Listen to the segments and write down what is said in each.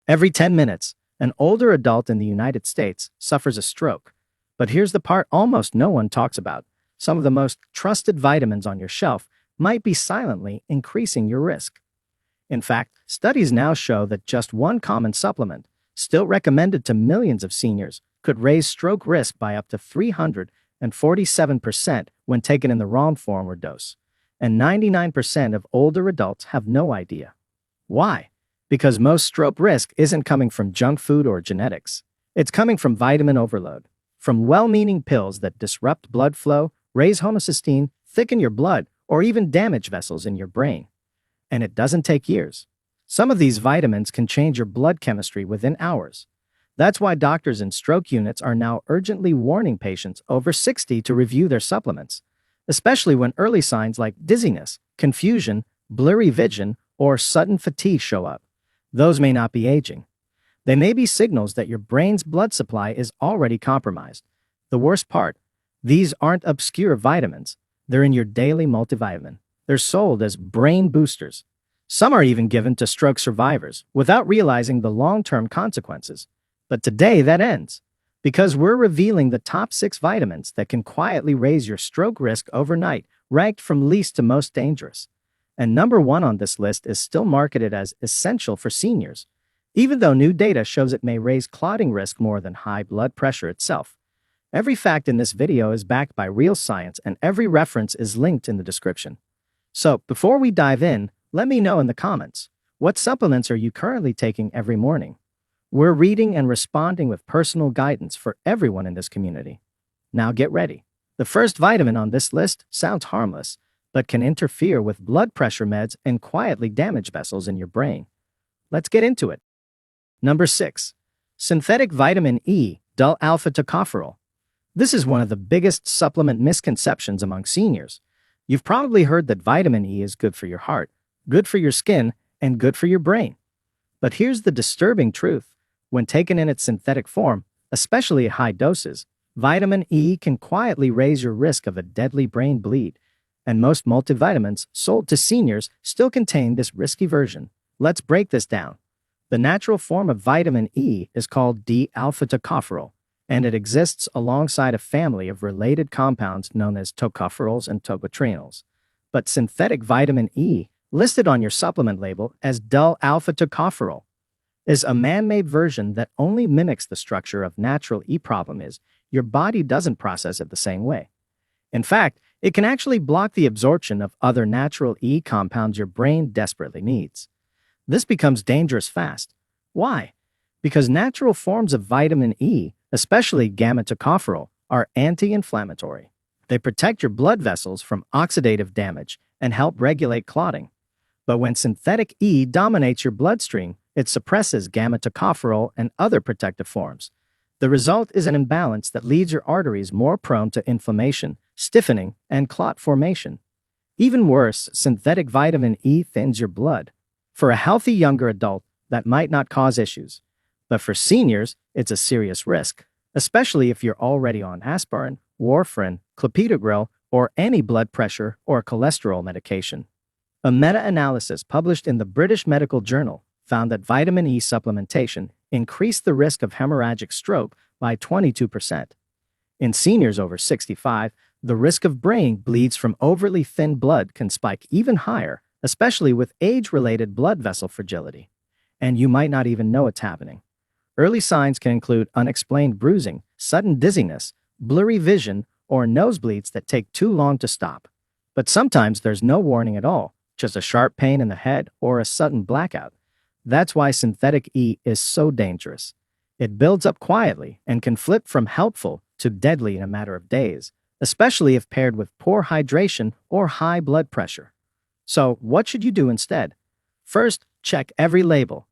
Every 10 minutes, an older adult in the United States suffers a stroke. But here's the part almost no one talks about. Some of the most trusted vitamins on your shelf might be silently increasing your risk. In fact, studies now show that just one common supplement, still recommended to millions of seniors, could raise stroke risk by up to 347% when taken in the wrong form or dose. And 99% of older adults have no idea. Why? Because most stroke risk isn't coming from junk food or genetics. It's coming from vitamin overload, from well-meaning pills that disrupt blood flow, raise homocysteine, thicken your blood, or even damage vessels in your brain. And it doesn't take years. Some of these vitamins can change your blood chemistry within hours. That's why doctors in stroke units are now urgently warning patients over 60 to review their supplements, especially when early signs like dizziness, confusion, blurry vision, or sudden fatigue show up. Those may not be aging. They may be signals that your brain's blood supply is already compromised. The worst part, these aren't obscure vitamins. They're in your daily multivitamin. They're sold as brain boosters. Some are even given to stroke survivors without realizing the long-term consequences. But today that ends, because we're revealing the top 6 vitamins that can quietly raise your stroke risk overnight, ranked from least to most dangerous. And number 1 on this list is still marketed as essential for seniors, even though new data shows it may raise clotting risk more than high blood pressure itself. Every fact in this video is backed by real science, and every reference is linked in the description. So, before we dive in, let me know in the comments, what supplements are you currently taking every morning? We're reading and responding with personal guidance for everyone in this community. Now get ready. The first vitamin on this list sounds harmless, but can interfere with blood pressure meds and quietly damage vessels in your brain. Let's get into it. Number 6. Synthetic vitamin E, dual alpha tocopherol. This is one of the biggest supplement misconceptions among seniors. You've probably heard that vitamin E is good for your heart, good for your skin, and good for your brain. But here's the disturbing truth. When taken in its synthetic form, especially at high doses, vitamin E can quietly raise your risk of a deadly brain bleed. And most multivitamins sold to seniors still contain this risky version. Let's break this down. The natural form of vitamin E is called D-alpha tocopherol, and it exists alongside a family of related compounds known as tocopherols and tocotrienols. But synthetic vitamin E, listed on your supplement label as dual alpha tocopherol, is a man-made version that only mimics the structure of natural E. Problem is, your body doesn't process it the same way. In fact, it can actually block the absorption of other natural E compounds your brain desperately needs. This becomes dangerous fast. Why? Because natural forms of vitamin E, especially gamma-tocopherol, are anti-inflammatory. They protect your blood vessels from oxidative damage and help regulate clotting. But when synthetic E dominates your bloodstream, it suppresses gamma-tocopherol and other protective forms. The result is an imbalance that leaves your arteries more prone to inflammation, stiffening, and clot formation. Even worse, synthetic vitamin E thins your blood. For a healthy younger adult, that might not cause issues. But for seniors, it's a serious risk, especially if you're already on aspirin, warfarin, clopidogrel, or any blood pressure or cholesterol medication. A meta-analysis published in the British Medical Journal found that vitamin E supplementation increased the risk of hemorrhagic stroke by 22%. In seniors over 65, the risk of brain bleeds from overly thin blood can spike even higher, especially with age-related blood vessel fragility. And you might not even know it's happening. Early signs can include unexplained bruising, sudden dizziness, blurry vision, or nosebleeds that take too long to stop. But sometimes there's no warning at all, just a sharp pain in the head or a sudden blackout. That's why synthetic E is so dangerous. It builds up quietly and can flip from helpful to deadly in a matter of days, especially if paired with poor hydration or high blood pressure. So, what should you do instead? First, check every label.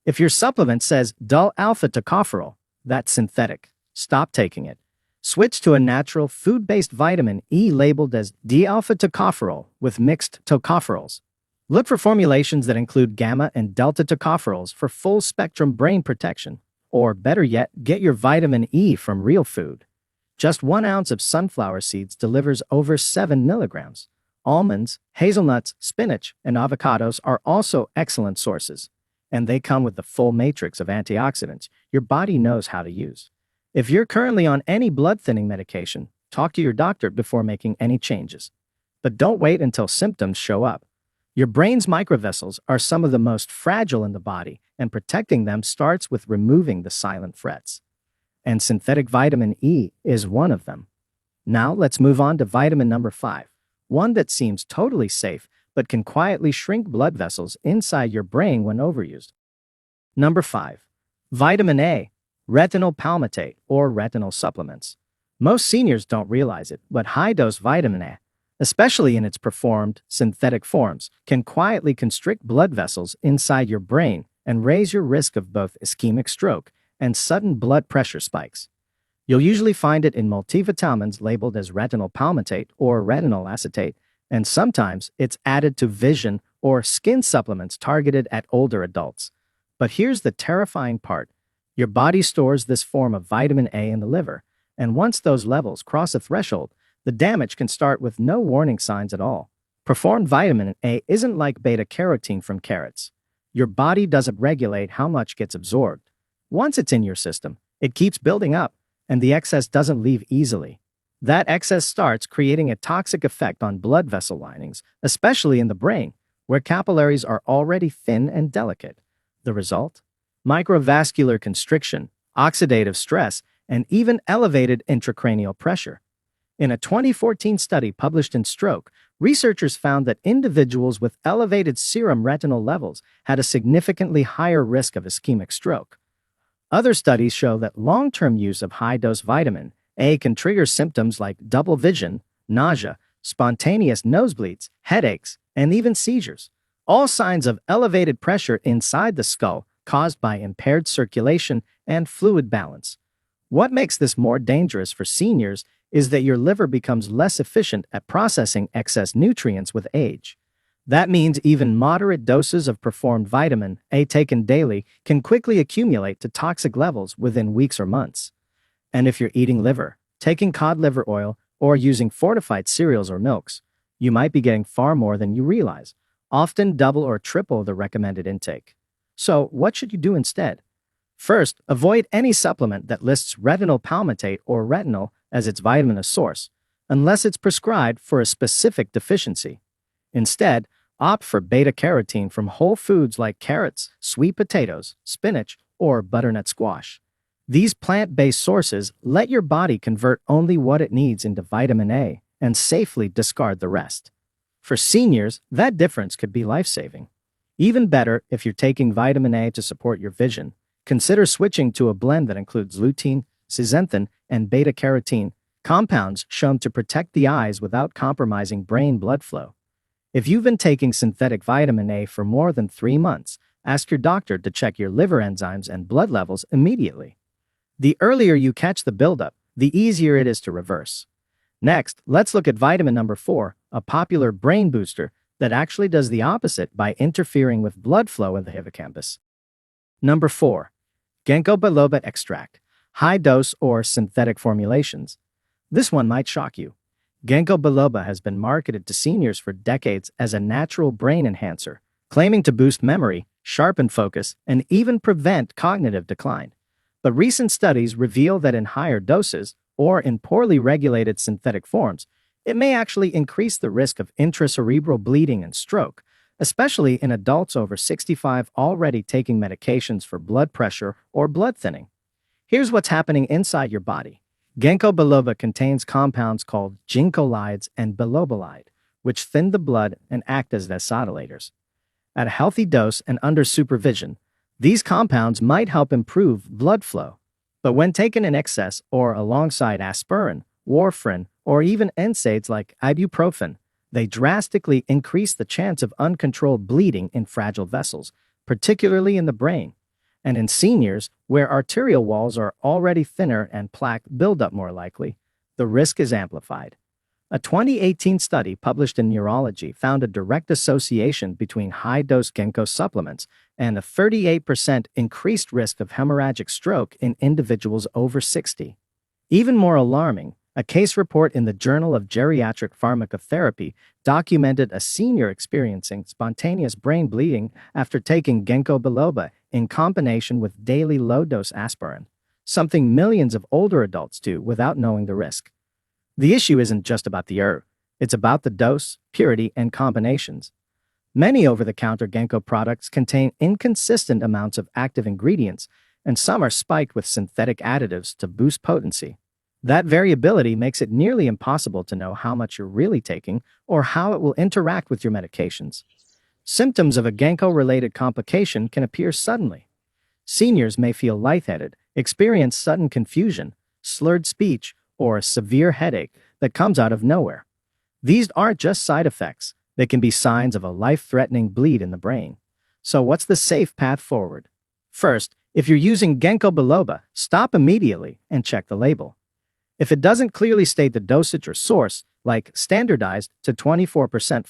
If your supplement says dual alpha tocopherol, that's synthetic. Stop taking it. Switch to a natural food-based vitamin E labeled as D-alpha tocopherol with mixed tocopherols. Look for formulations that include gamma and delta tocopherols for full-spectrum brain protection. Or better yet, get your vitamin E from real food. Just 1 ounce of sunflower seeds delivers over 7 milligrams. Almonds, hazelnuts, spinach, and avocados are also excellent sources. and they come with the full matrix of antioxidants your body knows how to use. If you're currently on any blood thinning medication, talk to your doctor before making any changes. But don't wait until symptoms show up. Your brain's microvessels are some of the most fragile in the body, and protecting them starts with removing the silent threats. And synthetic vitamin E is one of them. Now let's move on to vitamin number 5, one that seems totally safe but can quietly shrink blood vessels inside your brain when overused. Number 5. Vitamin A, retinol palmitate or retinol supplements. Most seniors don't realize it, but high-dose vitamin A, especially in its performed synthetic forms, can quietly constrict blood vessels inside your brain and raise your risk of both ischemic stroke and sudden blood pressure spikes. You'll usually find it in multivitamins labeled as retinol palmitate or retinol acetate, and sometimes it's added to vision or skin supplements targeted at older adults. But here's the terrifying part. Your body stores this form of vitamin A in the liver, and once those levels cross a threshold, the damage can start with no warning signs at all. Performed vitamin A isn't like beta-carotene from carrots. Your body doesn't regulate how much gets absorbed. Once it's in your system, it keeps building up, and the excess doesn't leave easily. That excess starts creating a toxic effect on blood vessel linings, especially in the brain, where capillaries are already thin and delicate. The result? Microvascular constriction, oxidative stress, and even elevated intracranial pressure. In a 2014 study published in Stroke, researchers found that individuals with elevated serum retinol levels had a significantly higher risk of ischemic stroke. Other studies show that long-term use of high-dose vitamin A can trigger symptoms like double vision, nausea, spontaneous nosebleeds, headaches, and even seizures, all signs of elevated pressure inside the skull caused by impaired circulation and fluid balance. What makes this more dangerous for seniors is that your liver becomes less efficient at processing excess nutrients with age. That means even moderate doses of performed vitamin A taken daily can quickly accumulate to toxic levels within weeks or months. And if you're eating liver, taking cod liver oil, or using fortified cereals or milks, you might be getting far more than you realize, often double or triple the recommended intake. So, what should you do instead? First, avoid any supplement that lists retinol palmitate or retinol as its vitamin source, unless it's prescribed for a specific deficiency. Instead, opt for beta-carotene from whole foods like carrots, sweet potatoes, spinach, or butternut squash. These plant-based sources let your body convert only what it needs into vitamin A and safely discard the rest. For seniors, that difference could be life-saving. Even better, if you're taking vitamin A to support your vision, consider switching to a blend that includes lutein, zeaxanthin, and beta-carotene, compounds shown to protect the eyes without compromising brain blood flow. If you've been taking synthetic vitamin A for more than 3 months, ask your doctor to check your liver enzymes and blood levels immediately. The earlier you catch the buildup, the easier it is to reverse. Next, let's look at vitamin number 4, a popular brain booster that actually does the opposite by interfering with blood flow in the hippocampus. Number 4. Ginkgo biloba extract, high-dose or synthetic formulations. This one might shock you. Ginkgo biloba has been marketed to seniors for decades as a natural brain enhancer, claiming to boost memory, sharpen focus, and even prevent cognitive decline. But recent studies reveal that in higher doses, or in poorly regulated synthetic forms, it may actually increase the risk of intracerebral bleeding and stroke, especially in adults over 65 already taking medications for blood pressure or blood thinning. Here's what's happening inside your body. Ginkgo biloba contains compounds called ginkgolides and bilobalide, which thin the blood and act as vasodilators. At a healthy dose and under supervision, these compounds might help improve blood flow. But when taken in excess or alongside aspirin, warfarin, or even NSAIDs like ibuprofen, they drastically increase the chance of uncontrolled bleeding in fragile vessels, particularly in the brain. And in seniors, where arterial walls are already thinner and plaque buildup more likely, the risk is amplified. A 2018 study published in Neurology found a direct association between high-dose ginkgo supplements and a 38% increased risk of hemorrhagic stroke in individuals over 60. Even more alarming, A case report in the Journal of Geriatric Pharmacotherapy documented a senior experiencing spontaneous brain bleeding after taking ginkgo biloba in combination with daily low-dose aspirin, something millions of older adults do without knowing the risk. The issue isn't just about the herb, it's about the dose, purity, and combinations. Many over-the-counter ginkgo products contain inconsistent amounts of active ingredients, and some are spiked with synthetic additives to boost potency. That variability makes it nearly impossible to know how much you're really taking or how it will interact with your medications. Symptoms of a ginkgo-related complication can appear suddenly. Seniors may feel lightheaded, experience sudden confusion, slurred speech, or a severe headache that comes out of nowhere. These aren't just side effects. They can be signs of a life-threatening bleed in the brain. So what's the safe path forward? First, if you're using ginkgo biloba, stop immediately and check the label. If it doesn't clearly state the dosage or source, like standardized to 24%